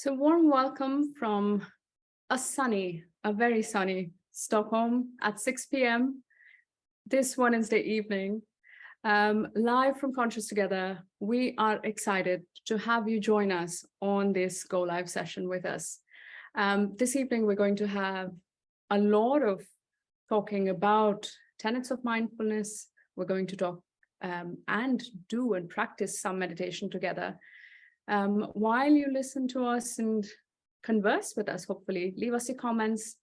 So warm welcome from a very sunny Stockholm at 6 p.m. this Wednesday evening. Live from Conscious Together, we are excited to have you join us on this Go Live session with us. This evening, we're going to have a lot of talking about tenets of mindfulness. We're going to talk and do and practice some meditation together. While you listen to us and converse with us, hopefully, leave us your comments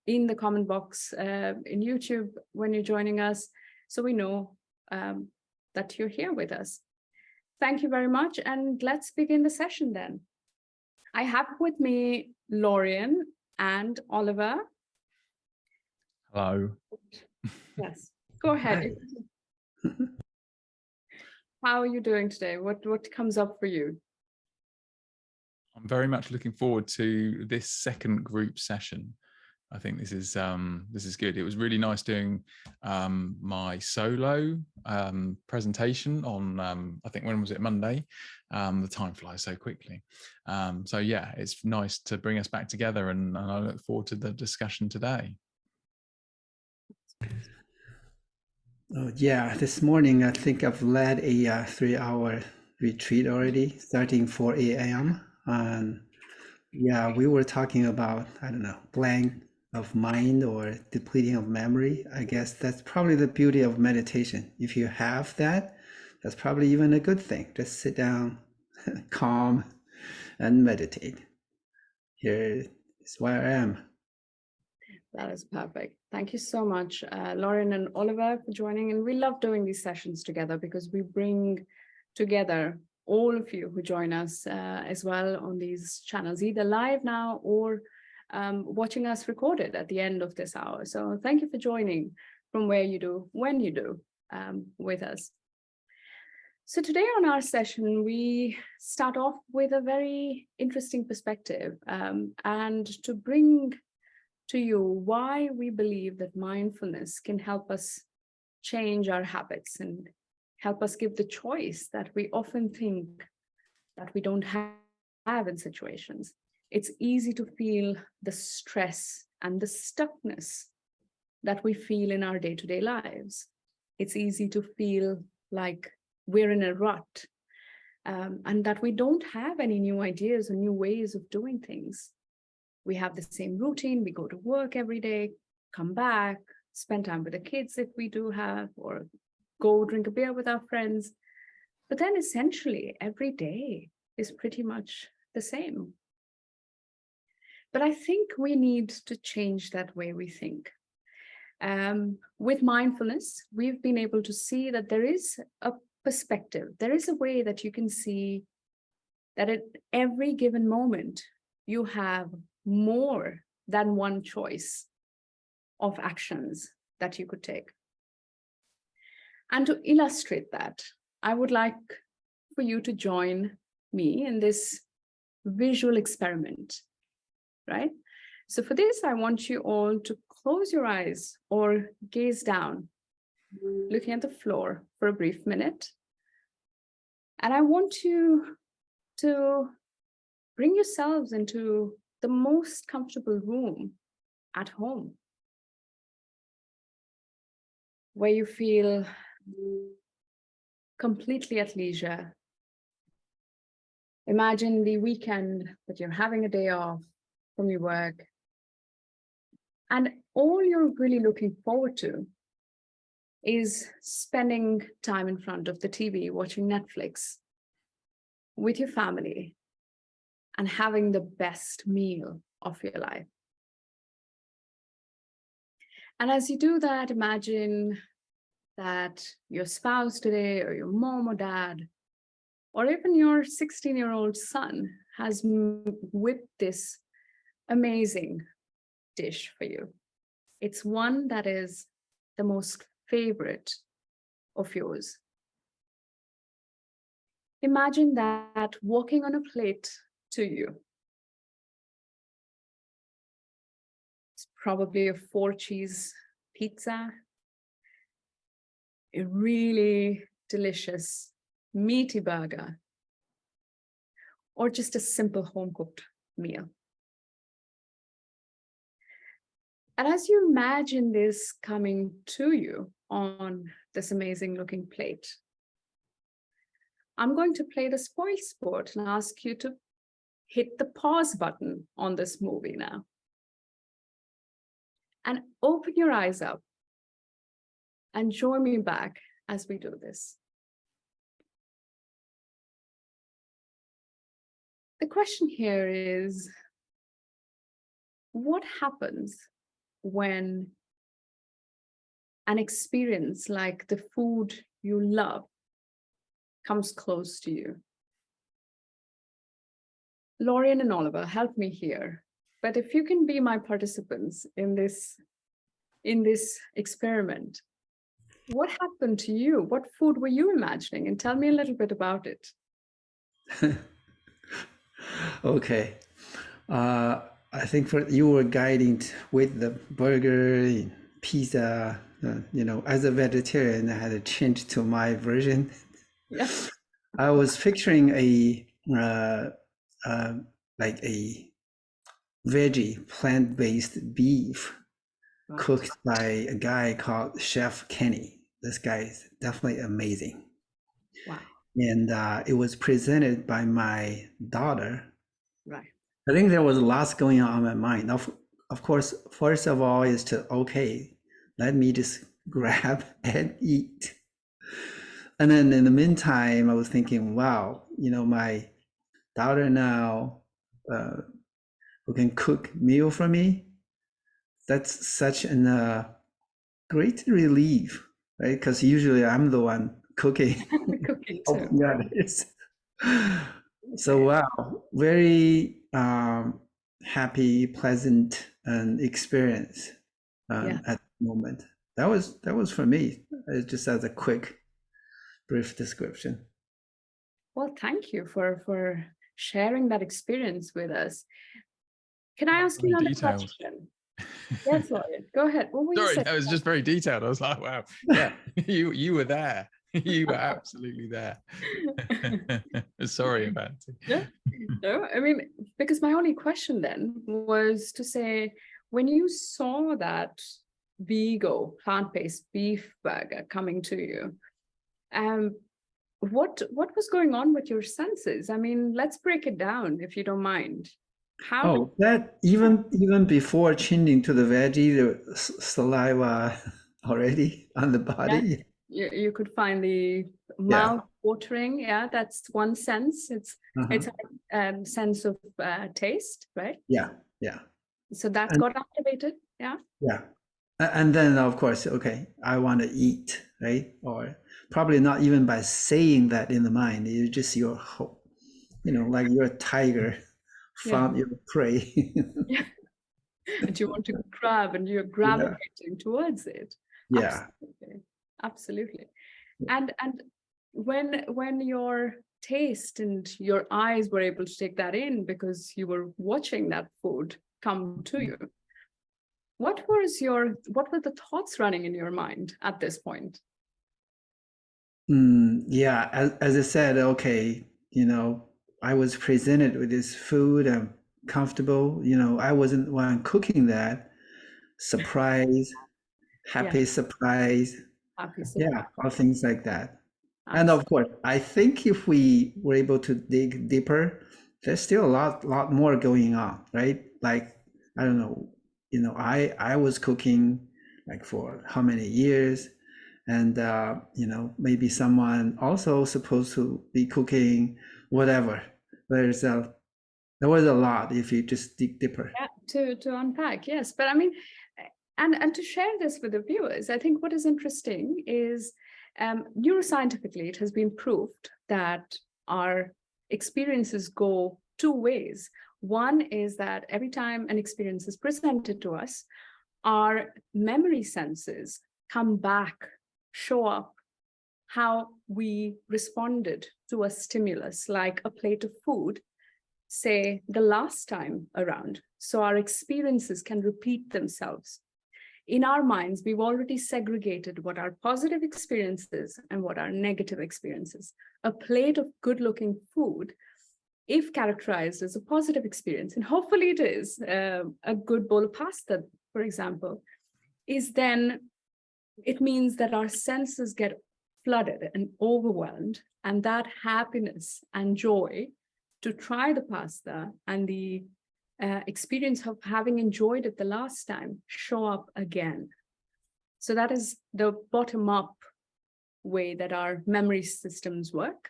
in the comment box in YouTube when you're joining us, so we know that you're here with us. Thank you very much, and let's begin the session then. I have with me Lorian and Oliver. Hello. Yes, go ahead. How are you doing today? What comes up for you? I'm very much looking forward to this second group session. I think this is good. It was really nice doing my solo presentation on I think, when was it, Monday? The time flies so quickly. So yeah, it's nice to bring us back together, and I look forward to the discussion today. Oh, yeah, this morning I think I've led a 3-hour retreat already, starting 4 a.m. And yeah, we were talking about, I don't know, blank of mind or depleting of memory. I guess that's probably the beauty of meditation. If you have that, that's probably even a good thing. Just sit down, calm, and meditate. Here is where I am. That is perfect. Thank you so much, Lauren and Oliver, for joining. And we love doing these sessions together because we bring together all of you who join us as well on these channels, either live now or watching us recorded at the end of this hour. So thank you for joining from where you do, when you do, with us. So today on our session, we start off with a very interesting perspective and to bring to you why we believe that mindfulness can help us change our habits and help us give the choice that we often think that we don't have in situations. It's easy to feel the stress and the stuckness that we feel in our day-to-day lives. It's easy to feel like we're in a rut and that we don't have any new ideas or new ways of doing things. We have the same routine. We go to work every day, come back, spend time with the kids if we do have, or go drink a beer with our friends. But then essentially every day is pretty much the same. But I think we need to change that way we think. With mindfulness, we've been able to see that there is a perspective. There is a way that you can see that at every given moment, you have more than one choice of actions that you could take. And to illustrate that, I would like for you to join me in this visual experiment, right? So for this, I want you all to close your eyes or gaze down, looking at the floor for a brief minute. And I want you to bring yourselves into the most comfortable room at home, where you feel completely at leisure. Imagine the weekend that you're having a day off from your work, and all you're really looking forward to is spending time in front of the TV, watching Netflix with your family, and having the best meal of your life. And as you do that, imagine that your spouse today, or your mom or dad, or even your 16-year-old son has whipped this amazing dish for you. It's one that is the most favorite of yours. Imagine that walking on a plate to you. It's probably a 4-cheese pizza, a really delicious meaty burger, or just a simple home-cooked meal. And as you imagine this coming to you on this amazing looking plate, I'm going to play the spoil sport and ask you to hit the pause button on this movie now. And open your eyes up and join me back as we do this. The question here is, what happens when an experience like the food you love comes close to you? Lorian and Oliver, help me here. But if you can be my participants in this experiment, what happened to you? What food were you imagining? And tell me a little bit about it. Okay. I think for you were guiding with the burger, pizza. As a vegetarian, I had to change to my version. Yeah. I was picturing like a veggie plant-based beef cooked by a guy called Chef Kenny. This guy is definitely amazing. Wow. And it was presented by my daughter. Right. I think there was lots going on in my mind. Of course, first of all is okay, let me just grab and eat. And then in the meantime, I was thinking, wow, my daughter now who can cook meal for me, that's such a great relief, right? Because usually I'm the one cooking. Cooking too. Others. So wow, very happy, pleasant, experience at the moment. That was for me. Just as a quick, brief description. Well, thank you for sharing that experience with us. Can I ask you another question? Yes, Lorian, go ahead. What were you saying? That was just very detailed. I was like, wow, yeah, you were there. You were absolutely there. Sorry about it. No, I mean, because my only question then was to say, when you saw that Vigo plant-based beef burger coming to you, what was going on with your senses? I mean, let's break it down if you don't mind. How that even before changing to the veggie, the saliva already on the body. Yeah, you could find the mouth watering. Yeah, that's one sense. It's a sense of taste, right? Yeah. So that got activated. Yeah. And then of course, okay, I want to eat, right? Or probably not even by saying that in the mind, you just your hope, like you're a tiger found your prey. Yeah. And you want to grab and you're gravitating towards it. Yeah. Absolutely. And when your taste and your eyes were able to take that in because you were watching that food come to you, what were the thoughts running in your mind at this point? As I said, okay, I was presented with this food. I'm comfortable. I wasn't the one cooking that. Surprise, happy surprise. Yeah, all things like that. Absolutely. And of course, I think if we were able to dig deeper, there's still a lot more going on, right? Like, I don't know, I was cooking like for how many years, and maybe someone also supposed to be cooking, whatever. There was a lot if you just dig deeper. Yeah, to unpack, yes. But I mean, and to share this with the viewers, I think what is interesting is neuroscientifically, it has been proved that our experiences go two ways. One is that every time an experience is presented to us, our memory senses come back, show up how we responded to a stimulus, like a plate of food, say the last time around. So our experiences can repeat themselves. In our minds, we've already segregated what our positive experiences and what our negative experiences. A plate of good-looking food if characterized as a positive experience, and hopefully it is, a good bowl of pasta, for example, is then it means that our senses get flooded and overwhelmed, and that happiness and joy to try the pasta and the experience of having enjoyed it the last time show up again. So that is the bottom-up way that our memory systems work.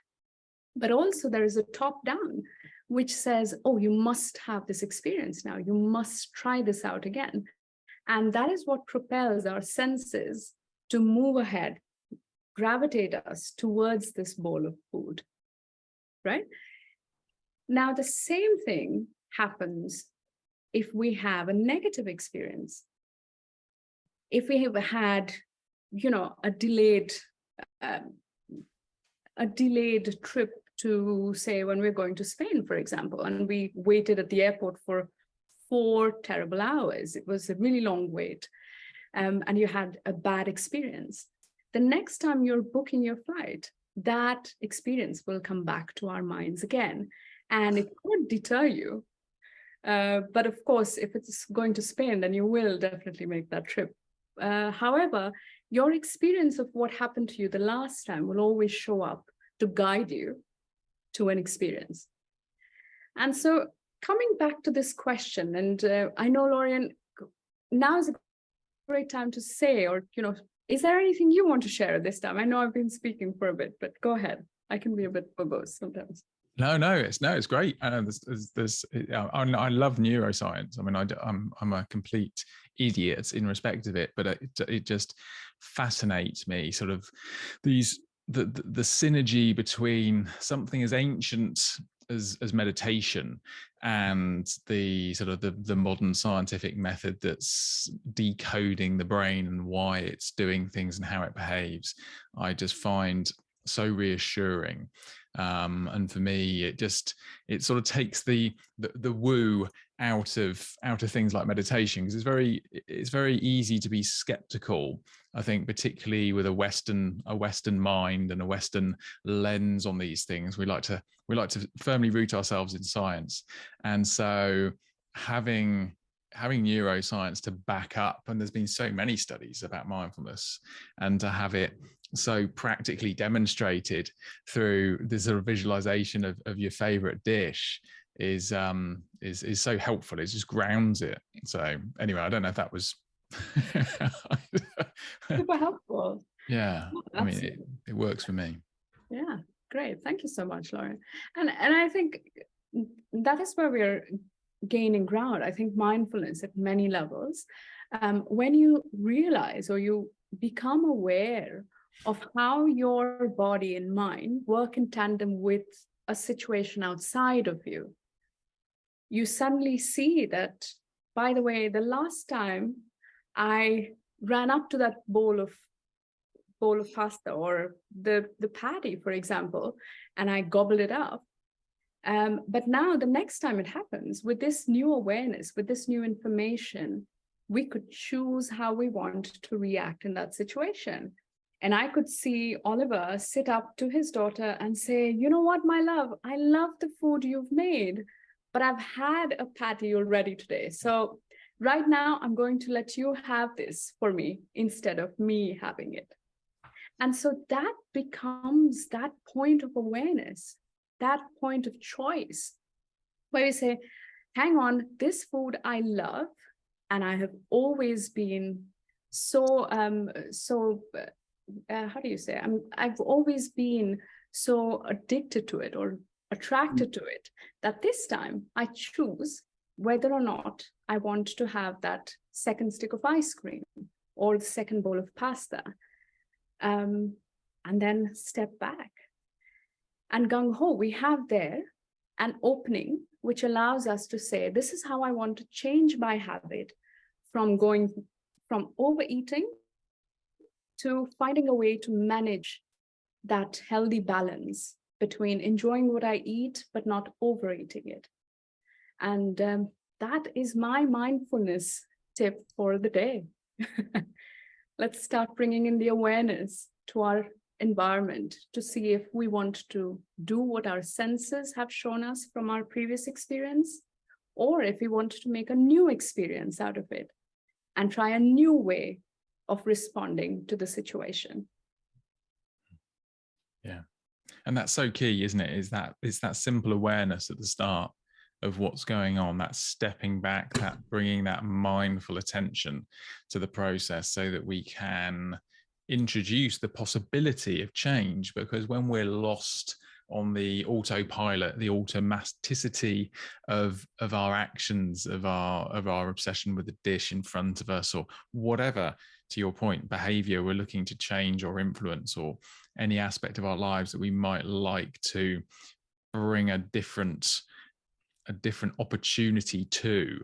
But also there is a top-down, which says, oh, you must have this experience now. You must try this out again. And that is what propels our senses to move ahead, gravitate us towards this bowl of food, right? Now, the same thing happens if we have a negative experience. If we have had, a delayed trip to, say, when we're going to Spain, for example, and we waited at the airport for 4 terrible hours. It was a really long wait, and you had a bad experience. The next time you're booking your flight, that experience will come back to our minds again, and it won't deter you. But of course, if it's going to Spain, then you will definitely make that trip. However, your experience of what happened to you the last time will always show up to guide you to an experience. And so coming back to this question, and I know, Lorian, now is a great time to say, or, is there anything you want to share this time? I know I've been speaking for a bit, but go ahead. I can be a bit verbose sometimes. No, it's great. I love neuroscience. I mean, I'm a complete idiot in respect of it, but it just fascinates me. Sort of the synergy between something as ancient as meditation and the sort of the modern scientific method that's decoding the brain and why it's doing things and how it behaves. I just find so reassuring. And for me, it sort of takes the woo out of things like meditation, because it's very easy to be skeptical, I think, particularly with a Western mind and a Western lens on these things. We like to firmly root ourselves in science, and so having neuroscience to back up, and there's been so many studies about mindfulness, and to have it so practically demonstrated through this sort of visualization of your favorite dish is so helpful. It just grounds it. So anyway, I don't know if that was super helpful. Yeah, I mean, it works for me. Yeah, great. Thank you so much, Lauren. And I think that is where we're gaining ground. I think mindfulness at many levels, when you realize or you become aware of how your body and mind work in tandem with a situation outside of you, you suddenly see that, by the way, the last time I ran up to that bowl of pasta or the patty, for example, and I gobbled it up. But now the next time it happens, with this new awareness, with this new information, we could choose how we want to react in that situation. And I could see Oliver sit up to his daughter and say, you know what, my love, I love the food you've made, but I've had a patty already today. So right now I'm going to let you have this for me instead of me having it. And so that becomes that point of awareness, that point of choice, where we say, hang on, this food I love, and I have always been how do you say? I've always been so addicted to it or attracted to it that this time I choose whether or not I want to have that second stick of ice cream or the second bowl of pasta. And then step back. And gung ho, we have there an opening which allows us to say, this is how I want to change my habit from overeating to finding a way to manage that healthy balance between enjoying what I eat, but not overeating it. And that is my mindfulness tip for the day. Let's start bringing in the awareness to our environment to see if we want to do what our senses have shown us from our previous experience, or if we want to make a new experience out of it and try a new way of responding to the situation. Yeah. And that's so key, isn't it? It's that simple awareness at the start of what's going on, that stepping back, that bringing that mindful attention to the process so that we can introduce the possibility of change. Because when we're lost on the autopilot, the automaticity of our actions, of our obsession with the dish in front of us, or whatever, to your point, behavior we're looking to change or influence, or any aspect of our lives that we might like to bring a different opportunity to,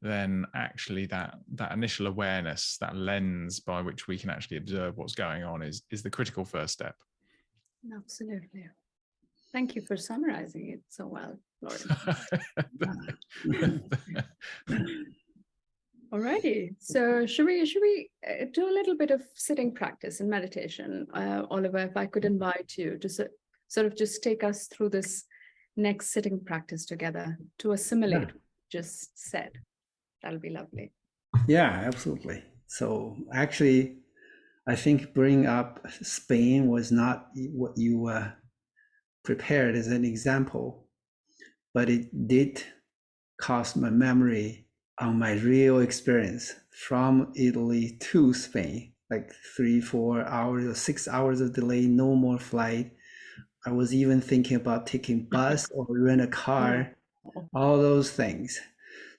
then actually that initial awareness, that lens by which we can actually observe what's going on is the critical first step. Absolutely. Thank you for summarizing it so well, Lauren. Alrighty, so should we do a little bit of sitting practice and meditation? Oliver, if I could invite you to sort of just take us through this next sitting practice together to assimilate what you just said. That'll be lovely. Yeah, absolutely. So actually, I think bringing up Spain was not what you prepared as an example, but it did cause my memory on my real experience from Italy to Spain, like 3-4 hours or 6 hours of delay, no more flight. I was even thinking about taking bus or rent a car, all those things.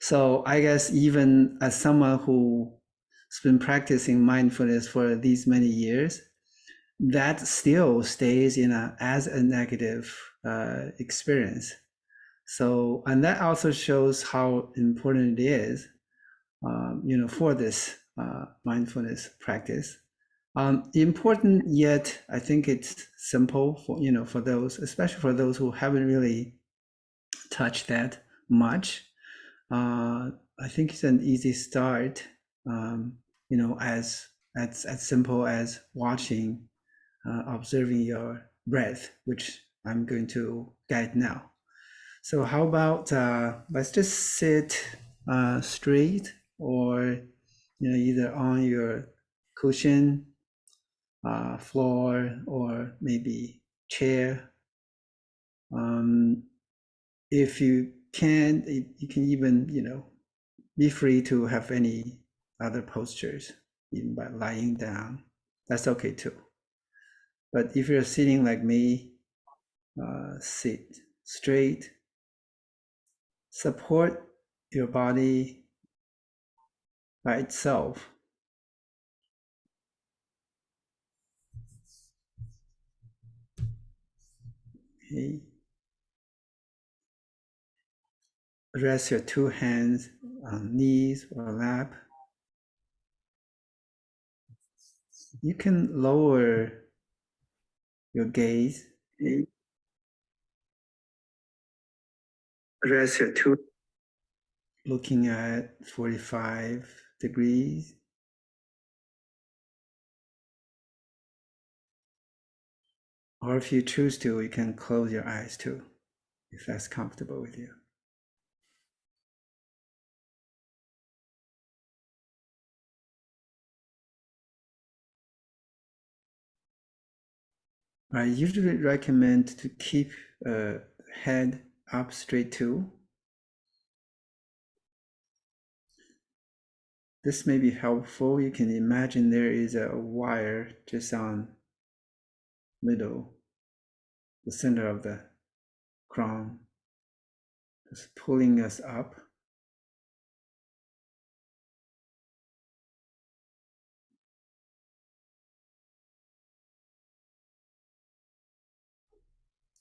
So I guess even as someone who's been practicing mindfulness for these many years, that still stays as a negative experience. So, and that also shows how important it is, for this mindfulness practice. Important, yet I think it's simple for those, especially for those who haven't really touched that much. I think it's an easy start, as simple as watching, observing your breath, which I'm going to guide now. So how about let's just sit straight, or either on your cushion, floor, or maybe chair. If you can, you can even be free to have any other postures, even by lying down. That's okay too. But if you're sitting like me, sit straight. Support your body by itself. Okay. Rest your two hands on knees or lap. You can lower your gaze. Okay. Rest your two, looking at 45 degrees. Or if you choose to, you can close your eyes too, if that's comfortable with you. I usually recommend to keep head up straight too. This may be helpful. You can imagine there is a wire just on middle, the center of the crown, just pulling us up.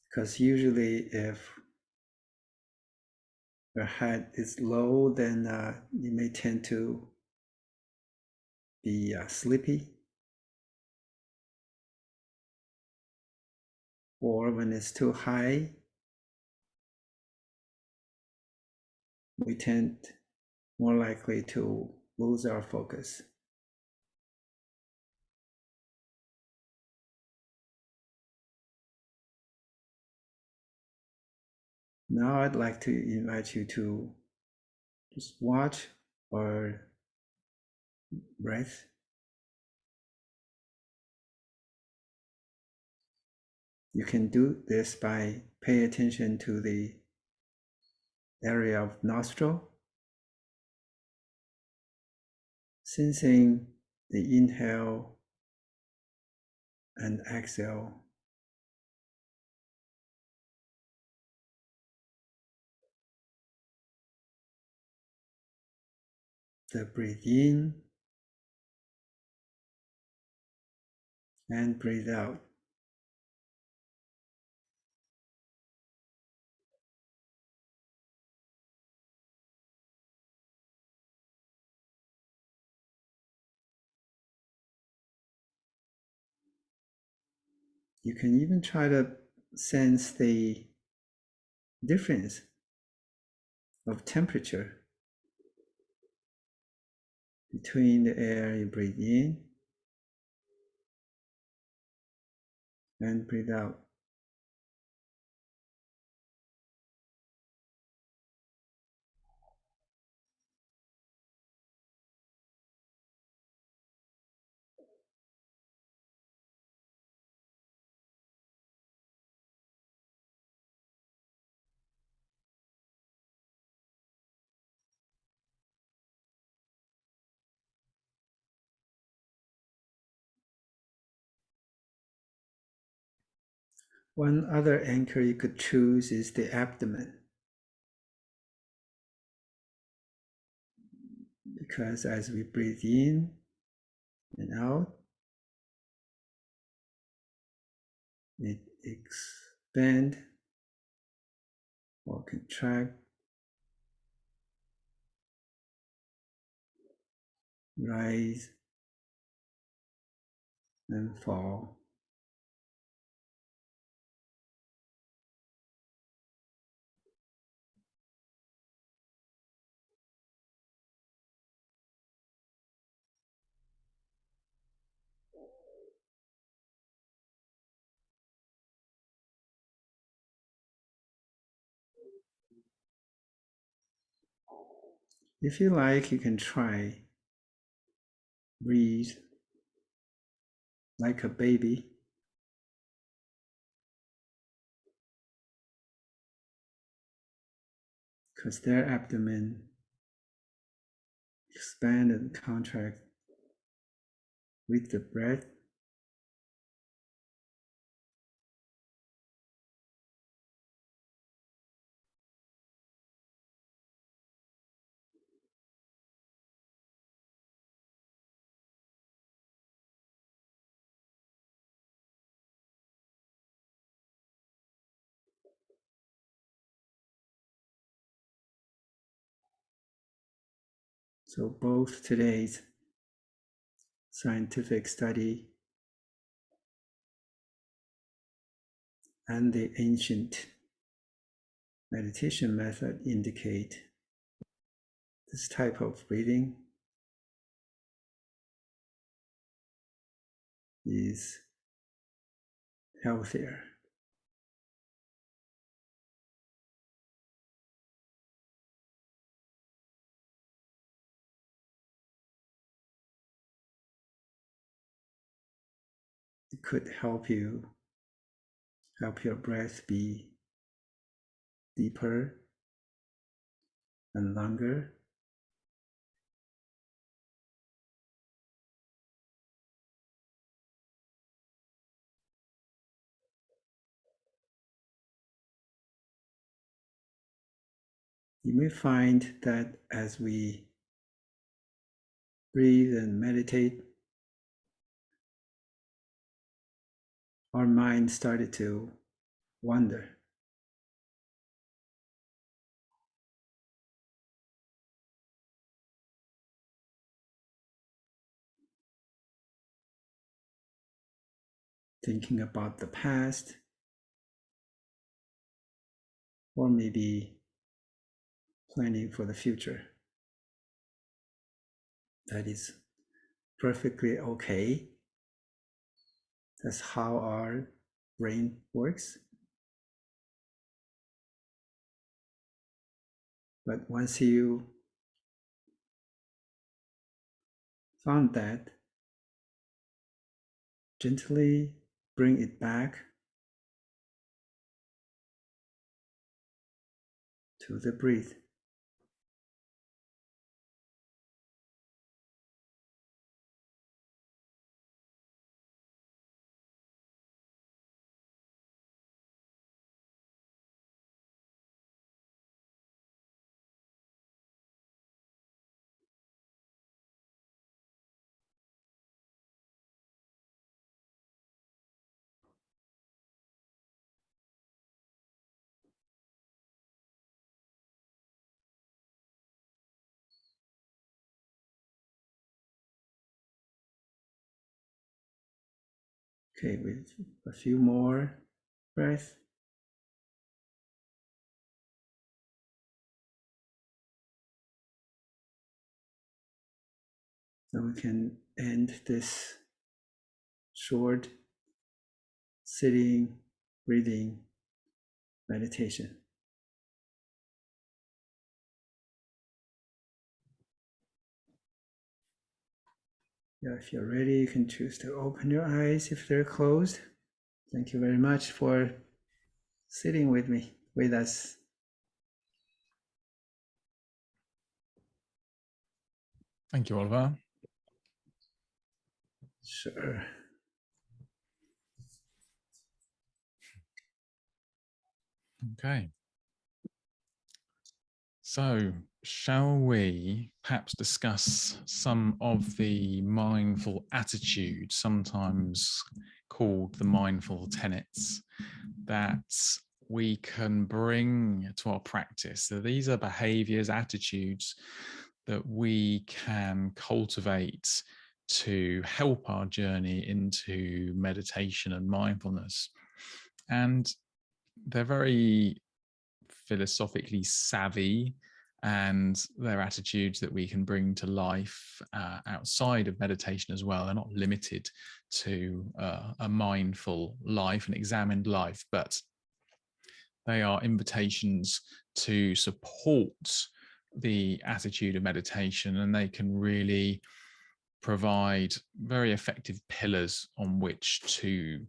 Because usually if your head is low, then you may tend to be sleepy. Or when it's too high, we tend more likely to lose our focus. Now I'd like to invite you to just watch our breath. You can do this by paying attention to the area of nostril, sensing the inhale and exhale. The breathe in and breathe out. You can even try to sense the difference of temperature between the air you breathe in and breathe out. One other anchor you could choose is the abdomen, because as we breathe in and out, it expands or contract, rise and fall. If you like, you can try breathe like a baby, because their abdomen expand and contract with the breath. So both today's scientific study and the ancient meditation method indicate this type of breathing is healthier. It could help you, help your breath be deeper and longer. You may find that as we breathe and meditate, our mind started to wander. Thinking about the past, or maybe planning for the future. That is perfectly okay. That's how our brain works. But once you found that, gently bring it back to the breath. Okay, with a few more breaths. So we can end this short sitting, breathing meditation. Yeah, if you're ready, you can choose to open your eyes if they're closed. Thank you very much for sitting with us. Thank you, Oliver. Sure. Okay. So, shall we perhaps discuss some of the mindful attitudes, sometimes called the mindful tenets, that we can bring to our practice? So, these are behaviors, attitudes that we can cultivate to help our journey into meditation and mindfulness. And they're very philosophically savvy, and they're attitudes that we can bring to life outside of meditation as well. They're not limited to a mindful life, an examined life, but they are invitations to support the attitude of meditation, and they can really provide very effective pillars on which to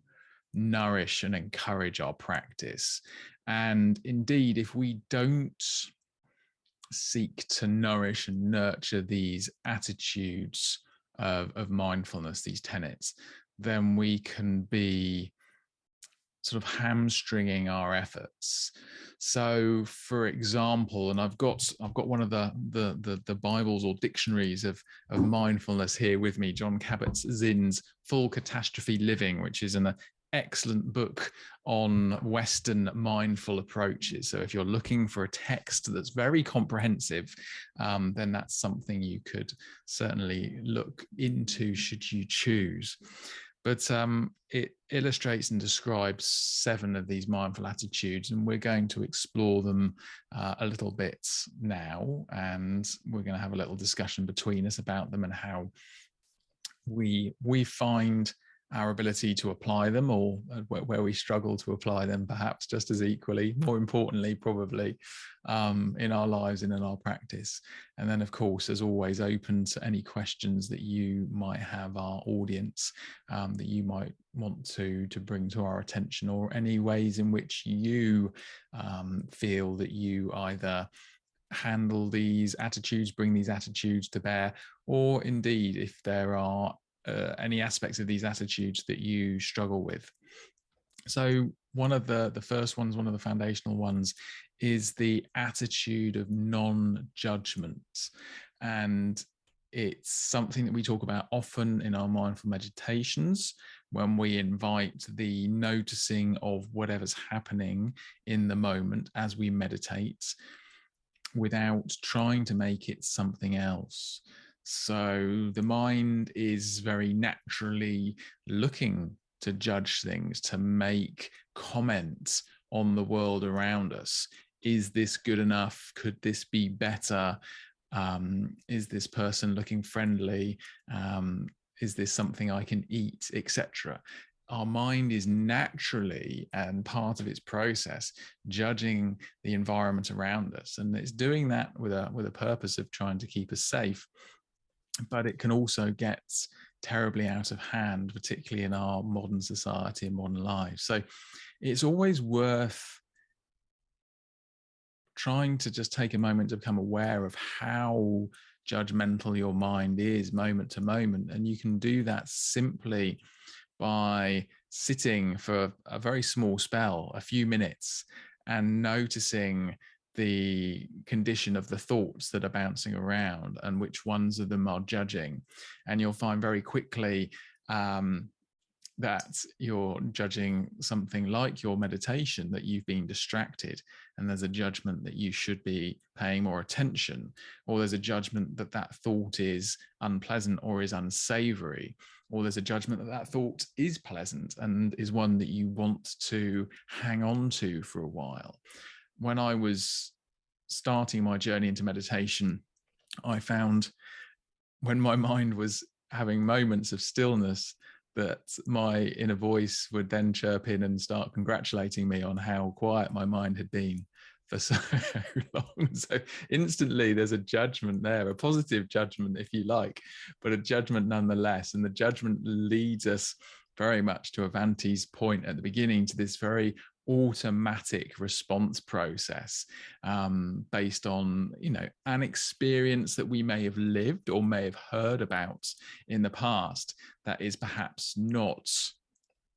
nourish and encourage our practice. And indeed, if we don't seek to nourish and nurture these attitudes of mindfulness, these tenets, then we can be sort of hamstringing our efforts. So, for example, and I've got one of the Bibles or dictionaries of mindfulness here with me, John Kabat-Zinn's Full Catastrophe Living, which is an excellent book on Western mindful approaches. So if you're looking for a text that's very comprehensive, then that's something you could certainly look into should you choose. But it illustrates and describes 7 of these mindful attitudes, and we're going to explore them a little bit now, and we're going to have a little discussion between us about them and how we find our ability to apply them, or where we struggle to apply them, perhaps just as equally, more importantly, probably, in our lives and in our practice. And then, of course, as always, open to any questions that you might have, our audience, that you might want to bring to our attention, or any ways in which you feel that you either handle these attitudes, bring these attitudes to bear, or indeed if there are any aspects of these attitudes that you struggle with. So one of the first ones, one of the foundational ones, is the attitude of non-judgment. And it's something that we talk about often in our mindful meditations, when we invite the noticing of whatever's happening in the moment as we meditate, without trying to make it something else. So the mind is very naturally looking to judge things, to make comments on the world around us. Is this good enough? Could this be better? Is this person looking friendly? Is this something I can eat, etc.? our mind is naturally, and part of its process, judging the environment around us, and it's doing that with a purpose of trying to keep us safe. But it can also get terribly out of hand, particularly in our modern society and modern lives. So it's always worth trying to just take a moment to become aware of how judgmental your mind is moment to moment. And you can do that simply by sitting for a very small spell, a few minutes, and noticing the condition of the thoughts that are bouncing around and which ones of them are judging. And you'll find very quickly that you're judging something like your meditation, that you've been distracted, and there's a judgment that you should be paying more attention, or there's a judgment that that thought is unpleasant or is unsavory, or there's a judgment that that thought is pleasant and is one that you want to hang on to for a while. When I was starting my journey into meditation, I found when my mind was having moments of stillness, that my inner voice would then chirp in and start congratulating me on how quiet my mind had been for so long. So instantly there's a judgment there, a positive judgment if you like, but a judgment nonetheless. And the judgment leads us very much to Avanti's point at the beginning, to this very automatic response process, based on, you know, an experience that we may have lived or may have heard about in the past that is perhaps not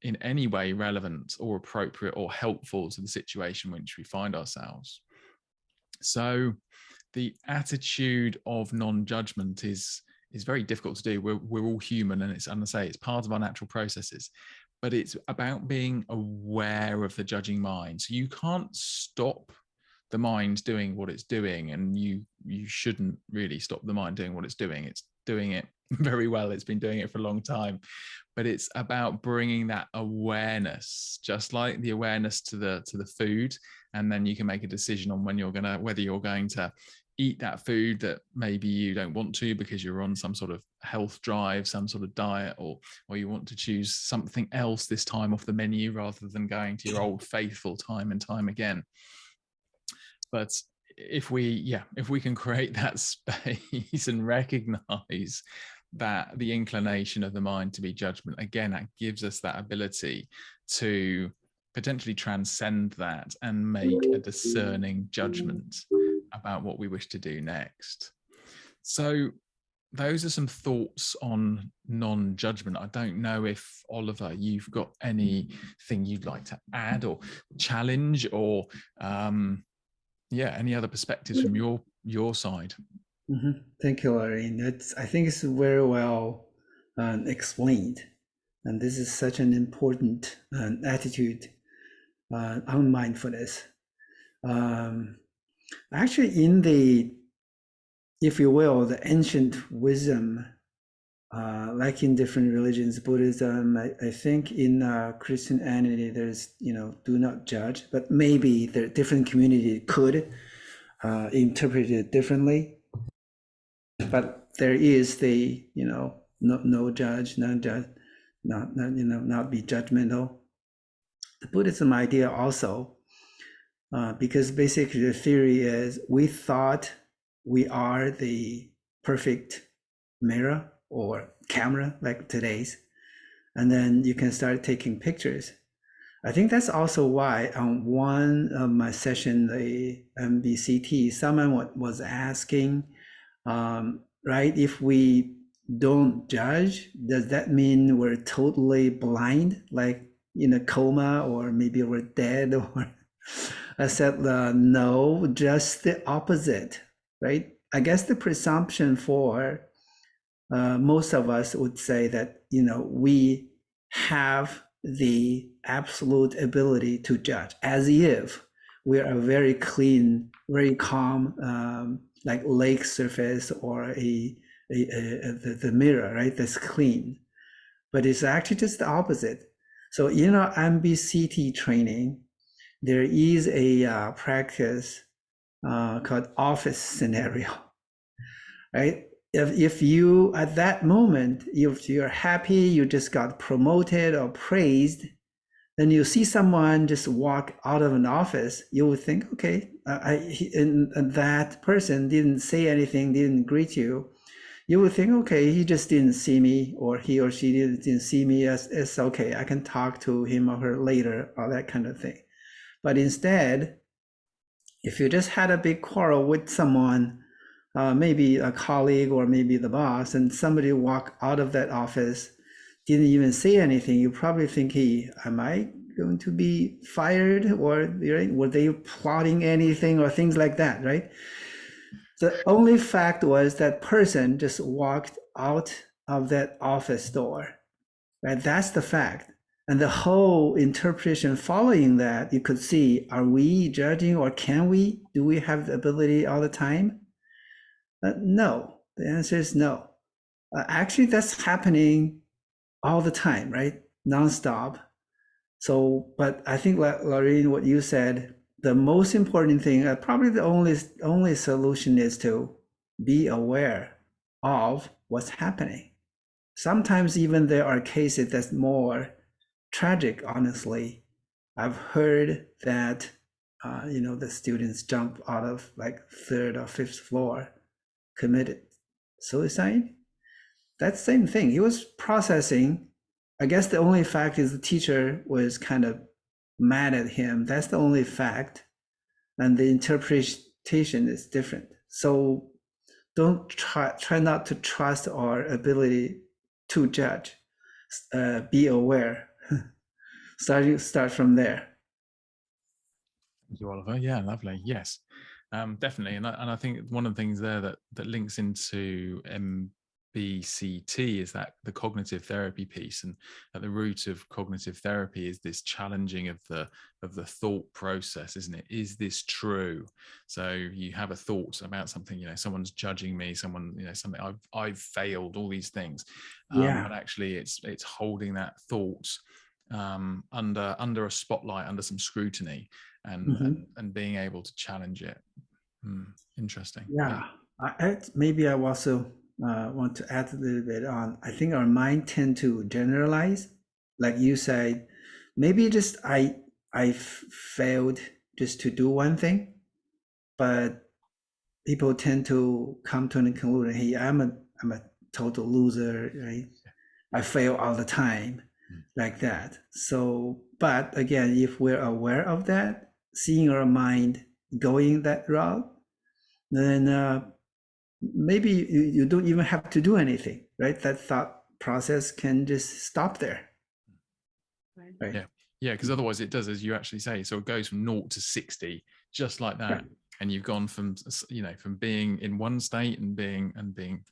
in any way relevant or appropriate or helpful to the situation in which we find ourselves. So the attitude of non-judgment is very difficult to do. We're all human, and it's, as I say, it's part of our natural processes. But it's about being aware of the judging mind. So you can't stop the mind doing what it's doing, and you shouldn't really stop the mind doing what it's doing. It's doing it very well. It's been doing it for a long time. But it's about bringing that awareness, just like the awareness to the food, and then you can make a decision on whether you're going to eat that food that maybe you don't want to because you're on some sort of health drive, some sort of diet, or you want to choose something else this time off the menu rather than going to your old faithful time and time again. But if we can create that space and recognize that the inclination of the mind to be judgment, again, that gives us that ability to potentially transcend that and make a discerning judgment about what we wish to do next. So those are some thoughts on non-judgment. I don't know if, Oliver, you've got anything you'd like to add or challenge, or any other perspectives from your side. Mm-hmm. Thank you, Lorraine. I think it's very well explained, and this is such an important attitude on mindfulness. Actually, in the, if you will, the ancient wisdom, like in different religions, Buddhism, I think in Christianity, there's, do not judge, but maybe the different community could interpret it differently. But there is the, no judge, non-judge, not be judgmental. The Buddhism idea also, because basically the theory is we thought we are the perfect mirror or camera like today's, and then you can start taking pictures. I think that's also why on one of my session, the MBCT, someone was asking, right, if we don't judge, does that mean we're totally blind, like in a coma, or maybe we're dead? Or I said, no, just the opposite, right? I guess the presumption for most of us would say that, we have the absolute ability to judge, as if we are a very clean, very calm, like lake surface or the mirror, right? That's clean. But it's actually just the opposite. So in our MBCT training, there is a practice called office scenario, right? if you at that moment, if you're happy, you just got promoted or praised, then you see someone just walk out of an office, you would think, okay, and that person didn't say anything, didn't greet you. You would think, okay, he just didn't see me, or he or she didn't see me. It's okay, I can talk to him or her later, or that kind of thing. But instead, if you just had a big quarrel with someone, maybe a colleague or maybe the boss, and somebody walked out of that office, didn't even say anything, you probably think, hey, am I going to be fired, or right, were they plotting anything or things like that, right? The only fact was that person just walked out of that office door, right? That's the fact. And the whole interpretation following that, you could see, are we judging, or can we? Do we have the ability all the time? No. The answer is no. Actually, that's happening all the time, right? Nonstop. So, but I think, Laureen, what you said, the most important thing, probably the only solution is to be aware of what's happening. Sometimes even there are cases that's more tragic, honestly. I've heard that, the students jump out of like third or fifth floor, committed suicide. That same thing. He was processing. I guess the only fact is the teacher was kind of mad at him. That's the only fact. And the interpretation is different. So don't try not to trust our ability to judge. Be aware. Start from there. Thank you, Oliver. Yeah, lovely. Yes, definitely. And I think one of the things there that links into MBCT is that the cognitive therapy piece, and at the root of cognitive therapy is this challenging of the thought process, isn't it? Is this true? So you have a thought about something, someone's judging me, someone, something I've failed, all these things. But actually it's holding that thought under a spotlight, under some scrutiny, and being able to challenge it. Interesting. Yeah. Maybe I also want to add a little bit on. I think our mind tend to generalize, like you said. Maybe just I failed just to do one thing, but people tend to come to the conclusion, hey, I'm a total loser, right? I fail all the time, like that. So, but again, if we're aware of that, seeing our mind going that route, then maybe you don't even have to do anything, right? That thought process can just stop there. Right. Yeah, because otherwise it does, as you actually say, so it goes from 0 to 60 just like that. Yeah. And you've gone from from being in one state and being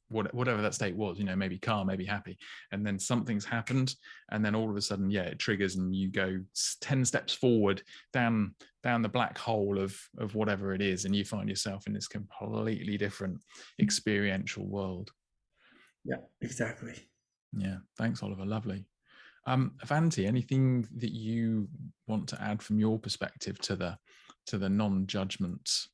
whatever that state was, maybe calm, maybe happy, and then something's happened, and then all of a sudden, it triggers, and you go 10 steps forward down the black hole of whatever it is, and you find yourself in this completely different experiential world. Yeah, exactly. Yeah, thanks, Oliver. Lovely. Avanti, anything that you want to add from your perspective to the non-judgment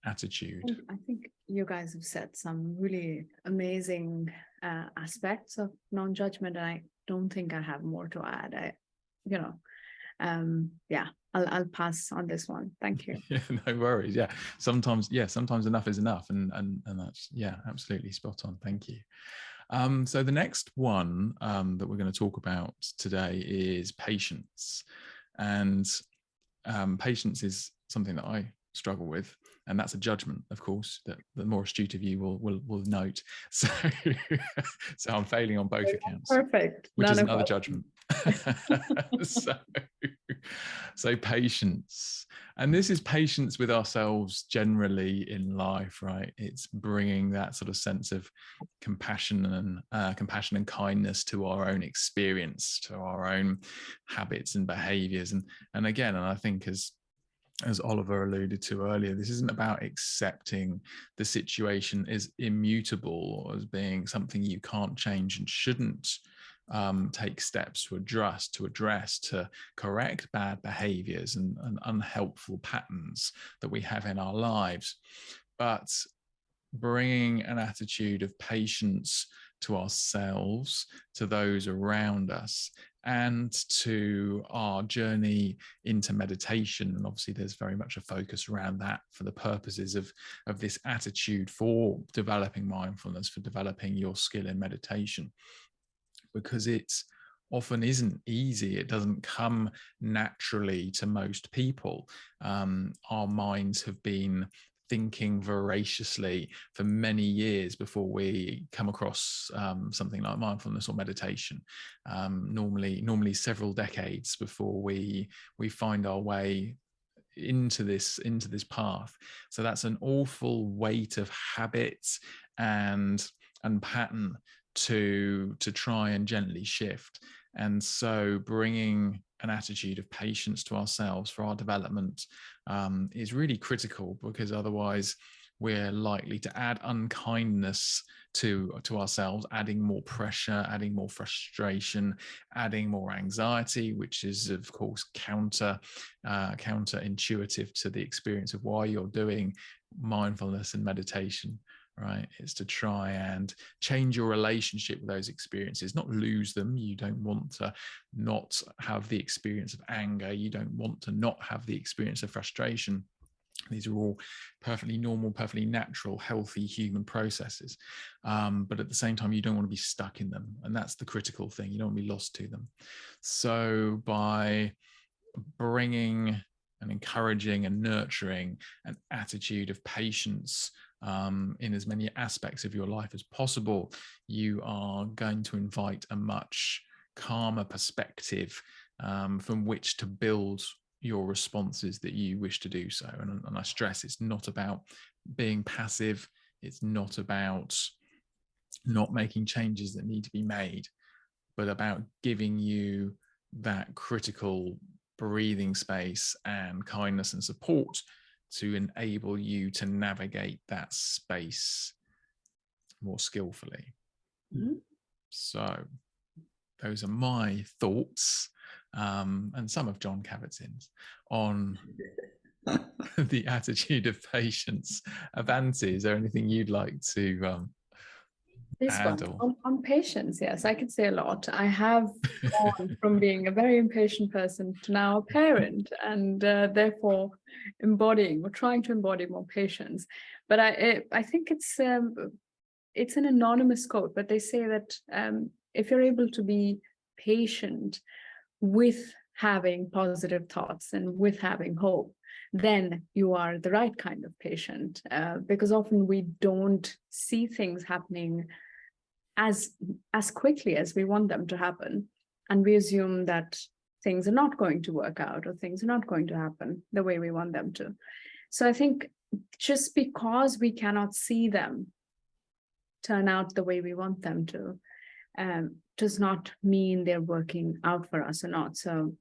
attitude? I think you guys have said some really amazing aspects of non-judgment, and I don't think I have more to add. I'll pass on this one. Thank you. Yeah, no worries. Yeah, sometimes enough is enough, and that's absolutely spot on. Thank you. So the next one that we're going to talk about today is patience, and patience is something that I struggle with, and that's a judgment, of course, that the more astute of you will note. So, so I'm failing on both accounts. Perfect. Which is another judgment. So patience, and this is patience with ourselves generally in life, right? It's bringing that sort of sense of compassion and kindness to our own experience, to our own habits and behaviors, and again, and I think as Oliver alluded to earlier, this isn't about accepting the situation as immutable or as being something you can't change and shouldn't take steps to address, to correct bad behaviors and unhelpful patterns that we have in our lives. But bringing an attitude of patience to ourselves, to those around us, and to our journey into meditation. And obviously there's very much a focus around that for the purposes of this attitude for developing mindfulness, for developing your skill in meditation, because it often isn't easy. It doesn't come naturally to most people. Our minds have been thinking voraciously for many years before we come across something like mindfulness or meditation. Normally several decades before we find our way into this path. So that's an awful weight of habits and pattern to try and gently shift. And so bringing an attitude of patience to ourselves for our development is really critical, because otherwise we're likely to add unkindness to ourselves, adding more pressure, adding more frustration, adding more anxiety, which is of course counterintuitive to the experience of why you're doing mindfulness and meditation. Right, it's to try and change your relationship with those experiences, not lose them. You don't want to not have the experience of anger. You don't want to not have the experience of frustration. These are all perfectly normal, perfectly natural, healthy human processes. But at the same time, you don't want to be stuck in them. And that's the critical thing. You don't want to be lost to them. So by bringing and encouraging and nurturing an attitude of patience in as many aspects of your life as possible, you are going to invite a much calmer perspective from which to build your responses that you wish to do so. And I stress, it's not about being passive. It's not about not making changes that need to be made, but about giving you that critical breathing space and kindness and support to enable you to navigate that space more skillfully. Mm-hmm. So those are my thoughts and some of John Kabat-Zinn's on the attitude of patience. Avanti, is there anything you'd like to add? On patience, yes, I could say a lot. I have gone from being a very impatient person to now a parent, and therefore embodying or trying to embody more patience. But I think it's an anonymous quote, but they say that if you're able to be patient with having positive thoughts and with having hope, then you are the right kind of patient, because often we don't see things happening as quickly as we want them to happen, and we assume that things are not going to work out or things are not going to happen the way we want them to. So I think just because we cannot see them turn out the way we want them to does not mean they're working out for us or not. So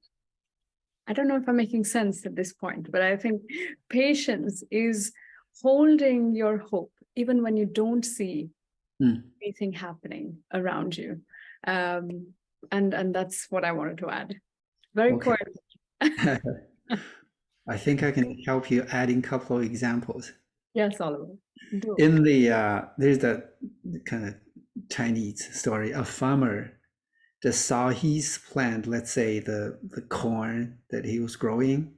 I don't know if I'm making sense at this point, but I think patience is holding your hope even when you don't see anything happening around you. And that's what I wanted to add. Very okay. quick. I think I can help you adding a couple of examples. Yes, Oliver. Do. In the there's that kind of Chinese story. A farmer just saw his plant, let's say the corn that he was growing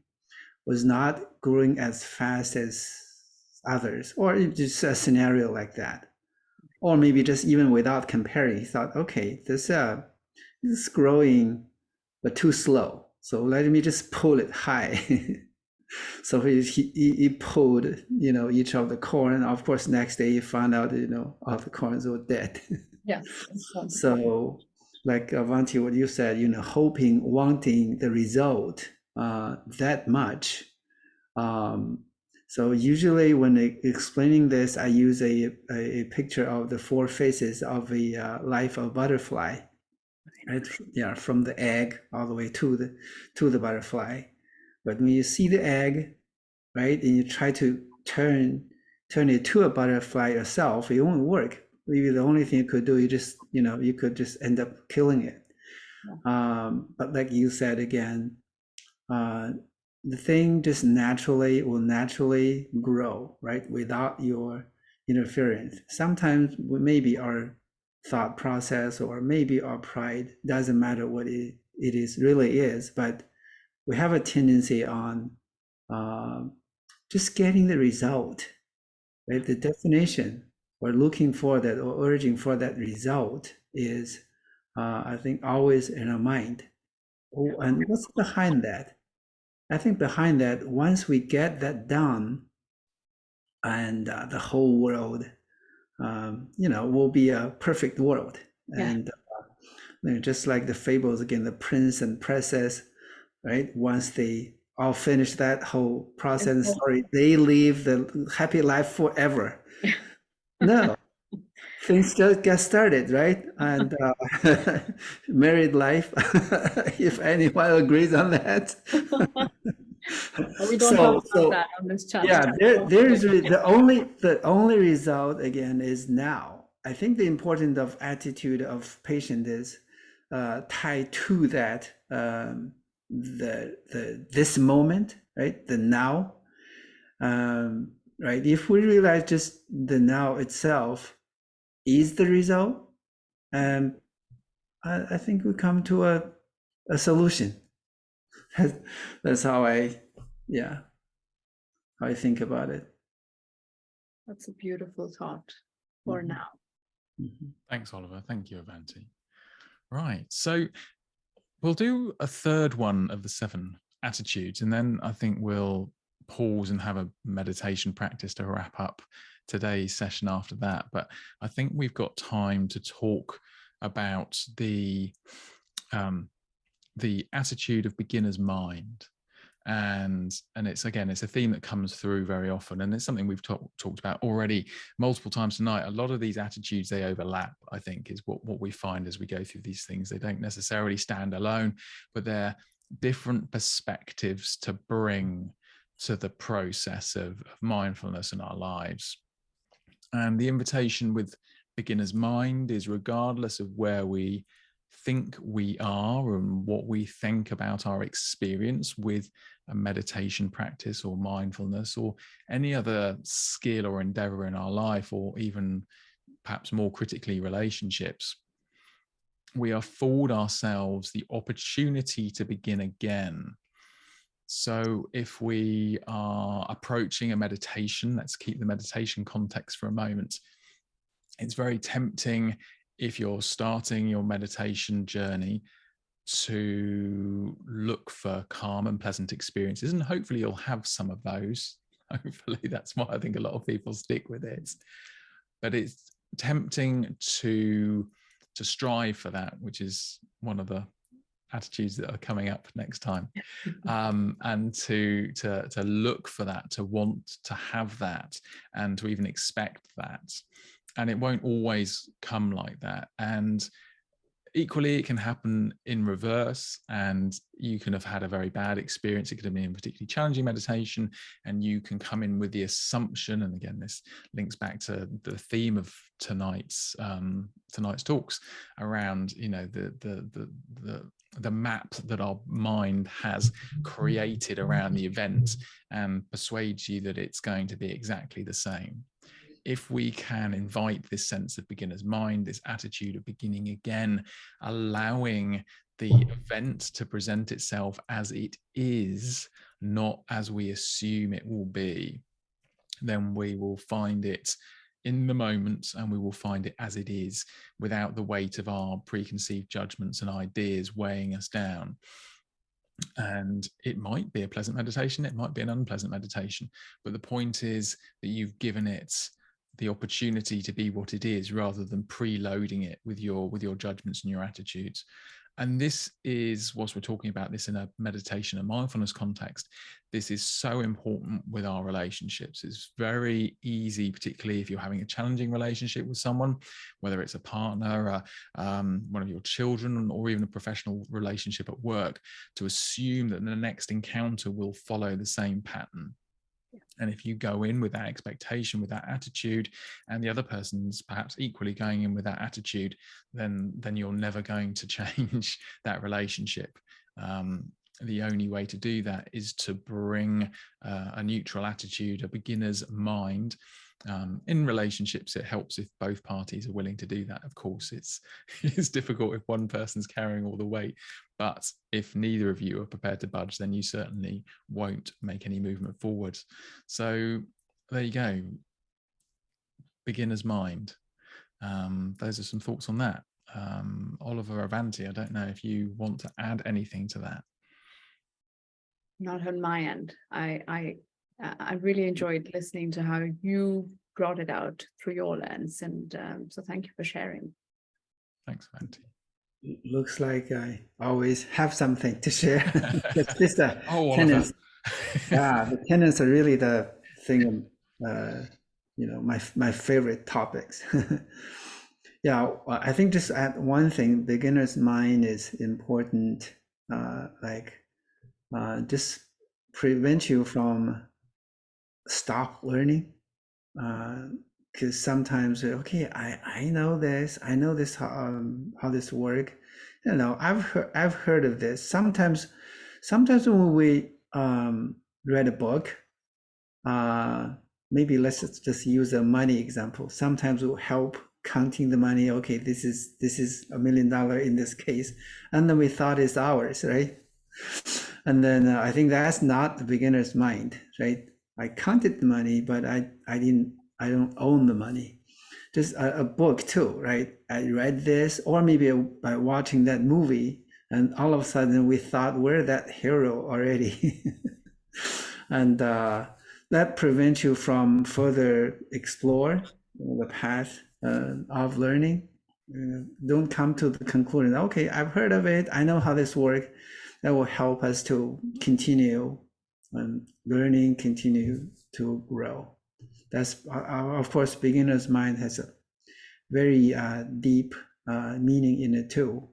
was not growing as fast as others, or just a scenario like that. Or maybe just even without comparing, he thought, okay, this is growing but too slow. So let me just pull it high. So he pulled, each of the corn. And of course, next day he found out, all the corns were dead. Yes. So like Avanti, what you said, hoping, wanting the result that much. So usually when explaining this, I use a picture of the four phases of a life of butterfly, right? Yeah, from the egg all the way to the butterfly. But when you see the egg, right, and you try to turn it to a butterfly yourself, it won't work. Maybe the only thing you could do, you could just end up killing it. Yeah. But like you said again, the thing just will naturally grow, right? Without your interference. Sometimes maybe our thought process or maybe our pride, doesn't matter what it really is, but we have a tendency on just getting the result, right? The definition or looking for that or urging for that result is, I think, always in our mind. Oh, and what's behind that? I think behind that, once we get that done, and the whole world, will be a perfect world. Yeah. And just like the fables again, the prince and princess, right? Once they all finish that whole process and story, they live the happy life forever. No, things just get started, right? And married life, if anyone agrees on that. We don't talk about that on this channel. Yeah, there's the only result again is now. I think the importance of attitude of patient is tied to that, this moment, right? The now, right? If we realize just the now itself is the result, I think we come to a solution. That's how I think about it. That's a beautiful thought for now. Thanks, Oliver. Thank you, Avanti. Right. So we'll do a third one of the 7 attitudes, and then I think we'll pause and have a meditation practice to wrap up today's session after that. But I think we've got time to talk about the attitude of beginner's mind. And it's a theme that comes through very often, and it's something we've talked about already multiple times tonight. A lot of these attitudes, they overlap, I think, is what we find as we go through these things. They don't necessarily stand alone, but they're different perspectives to bring to the process of mindfulness in our lives. And the invitation with beginner's mind is, regardless of where we think we are and what we think about our experience with a meditation practice or mindfulness or any other skill or endeavor in our life, or even perhaps more critically relationships, we afford ourselves the opportunity to begin again. So if we are approaching a meditation, let's keep the meditation context for a moment. It's very tempting, if you're starting your meditation journey, to look for calm and pleasant experiences, and hopefully you'll have some of those. Hopefully that's why I think a lot of people stick with it. But it's tempting to strive for that, which is one of the attitudes that are coming up next time, and to look for that, to want to have that, and to even expect that. And it won't always come like that. And equally, it can happen in reverse, and you can have had a very bad experience. It could have been a particularly challenging meditation, and you can come in with the assumption, and again, this links back to the theme of tonight's talks around, the map that our mind has created around the event, and persuades you that it's going to be exactly the same. If we can invite this sense of beginner's mind, this attitude of beginning again, allowing the event to present itself as it is, not as we assume it will be, then we will find it in the moment, and we will find it as it is, without the weight of our preconceived judgments and ideas weighing us down. And it might be a pleasant meditation, it might be an unpleasant meditation, but the point is that you've given it the opportunity to be what it is, rather than preloading it with your judgments and your attitudes. And this is, whilst we're talking about this in a meditation and mindfulness context, this is so important with our relationships. It's very easy, particularly if you're having a challenging relationship with someone, whether it's a partner, one of your children, or even a professional relationship at work, to assume that the next encounter will follow the same pattern. And if you go in with that expectation, with that attitude, and the other person's perhaps equally going in with that attitude, then you're never going to change that relationship. the only way to do that is to bring a neutral attitude, a beginner's mind. In relationships, it helps if both parties are willing to do that. Of course, it's difficult if one person's carrying all the weight, but if neither of you are prepared to budge, then you certainly won't make any movement forwards. So there you go. Beginner's mind. Those are some thoughts on that. Oliver, Avanti, I don't know if you want to add anything to that. Not on my end. I really enjoyed listening to how you brought it out through your lens, and so thank you for sharing. Thanks, Avanti. Looks like I always have something to share. It's just the Oh, tenants. Oliver. Yeah, the tenants are really the thing. My favorite topics. Yeah, I think just add one thing. Beginner's mind is important. Just prevent you from stop learning. Because sometimes, okay, I know this, how this work. I've heard of this. Sometimes when we read a book, maybe let's just use a money example. Sometimes it will help counting the money. Okay, this is $1 million in this case, and then we thought it's ours, right? And then I think that's not the beginner's mind, right? I counted the money, but I don't own the money. Just a book too, right? I read this, or maybe by watching that movie, and all of a sudden we thought we're that hero already. And that prevents you from further explore the path of learning. Don't come to the conclusion, okay, I've heard of it, I know how this works. That will help us to continue learning, continue to grow. That's, of course, beginner's mind has a very deep meaning in it too.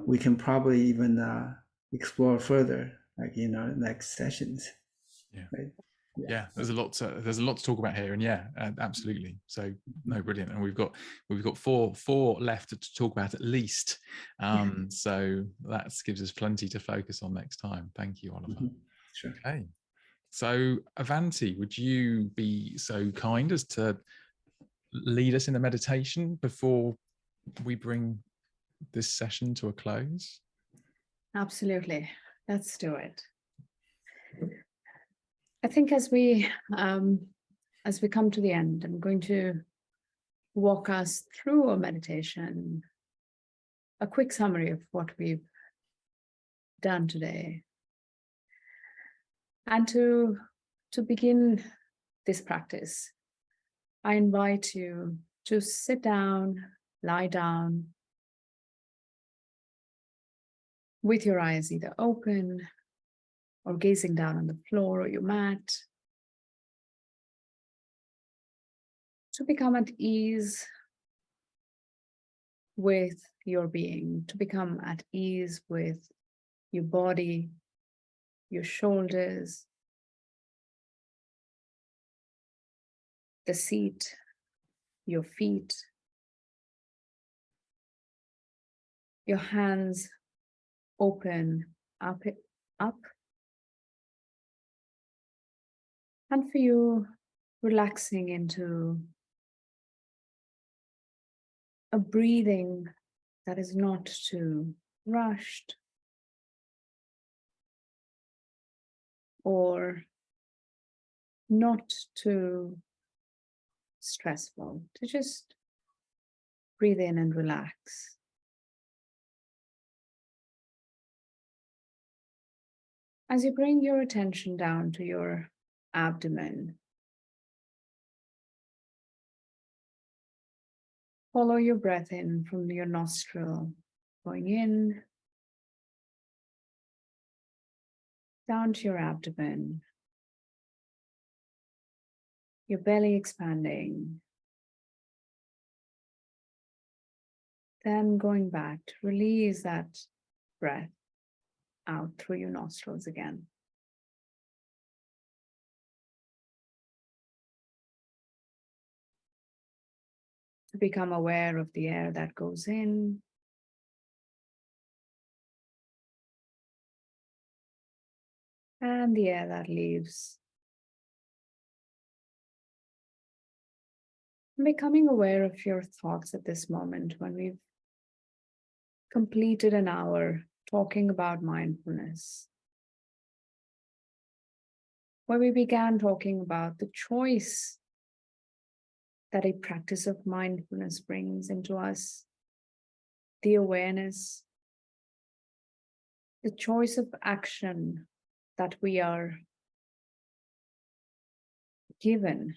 We can probably even explore further, like in our next sessions. Yeah. Right? Yeah, there's a lot to talk about here, and yeah, absolutely. So no, brilliant. And we've got four left to talk about at least. So that gives us plenty to focus on next time. Thank you, Oliver. Sure. Okay, so Avanti, would you be so kind as to lead us in a meditation before we bring this session to a close? Absolutely. Let's do it. I think as we come to the end, I'm going to walk us through a meditation, a quick summary of what we've done today. And to begin this practice, I invite you to sit down, lie down, with your eyes either open or gazing down on the floor or your mat, to become at ease with your being, to become at ease with your body, your shoulders, the seat, your feet, your hands open up, and for you, relaxing into a breathing that is not too rushed or not too stressful, to just breathe in and relax. As you bring your attention down to your abdomen, follow your breath in from your nostril, going in, down to your abdomen, your belly expanding, then going back to release that breath out through your nostrils again. To become aware of the air that goes in and the air that leaves. Becoming aware of your thoughts at this moment when we've completed an hour talking about mindfulness, where we began talking about the choice that a practice of mindfulness brings into us, the awareness, the choice of action that we are given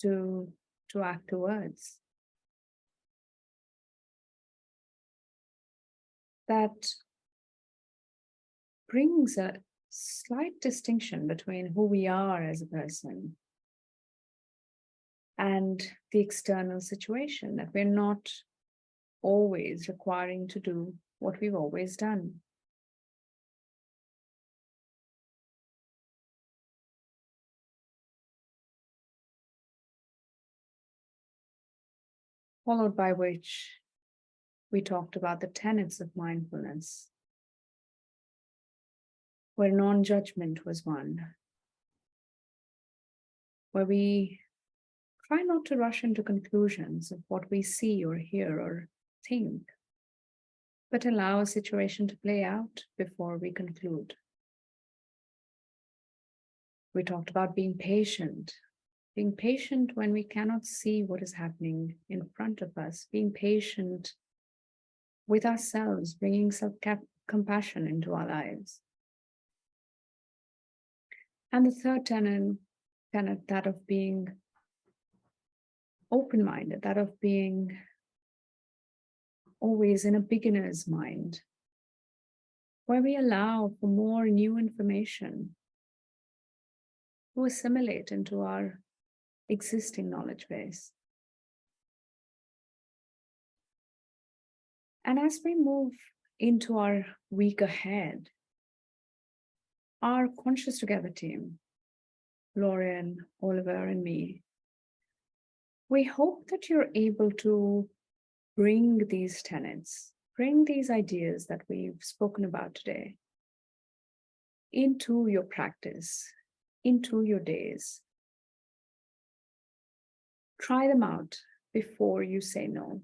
to act towards. That brings a slight distinction between who we are as a person and the external situation, that we're not always requiring to do what we've always done. Followed by which we talked about the tenets of mindfulness, where non-judgment was one, where we try not to rush into conclusions of what we see or hear or think, but allow a situation to play out before we conclude. We talked about being patient when we cannot see what is happening in front of us, being patient with ourselves, bringing self-compassion into our lives. And the third tenet, that of being open-minded, that of being always in a beginner's mind, where we allow for more new information to assimilate into our existing knowledge base. And as we move into our week ahead, our Conscious Together team, Lauren, Oliver, and me, we hope that you're able to bring these tenets, bring these ideas that we've spoken about today into your practice, into your days. Try them out before you say no.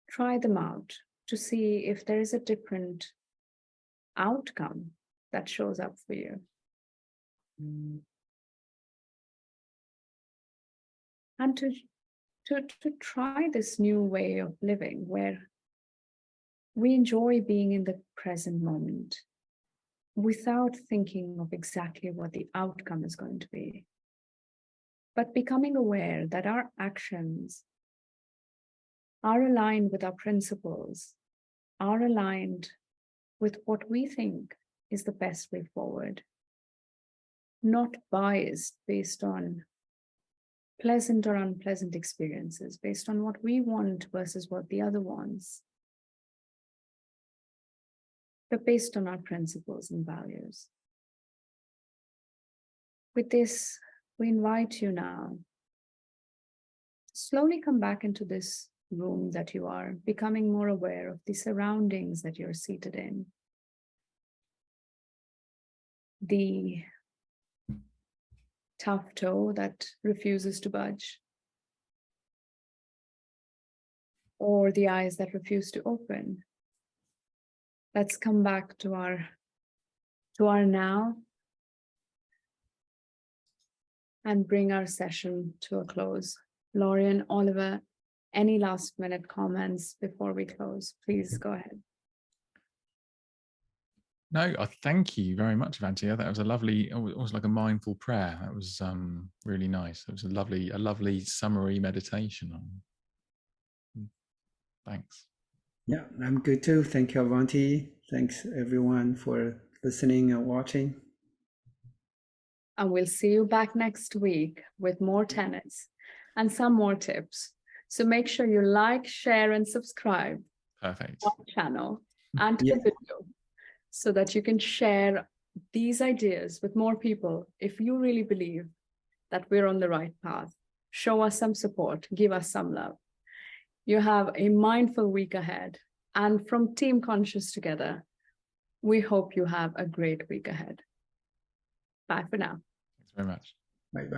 Try them out to see if there is a different outcome that shows up for you. And to try this new way of living where we enjoy being in the present moment without thinking of exactly what the outcome is going to be, but becoming aware that our actions are aligned with our principles, are aligned with what we think is the best way forward, not biased based on pleasant or unpleasant experiences, based on what we want versus what the other wants, but based on our principles and values. With this, we invite you now to slowly come back into this room that you are, becoming more aware of the surroundings that you're seated in, the tough toe that refuses to budge, or the eyes that refuse to open. Let's come back to our now and bring our session to a close. Lauren, Oliver, any last minute comments before we close? Please go ahead. No, I thank you very much, Vantia. That was a lovely, almost like a mindful prayer. That was really nice. It was a lovely summary meditation. Thanks. Yeah, I'm good too. Thank you, Avanti. Thanks everyone for listening and watching. And we'll see you back next week with more tenets and some more tips. So make sure you like, share, and subscribe. Perfect. To our channel and to the video, so that you can share these ideas with more people. If you really believe that we're on the right path, show us some support, give us some love. You have a mindful week ahead. And from Team Conscious Together, We hope you have a great week ahead. Bye for now. Thanks very much. Bye bye.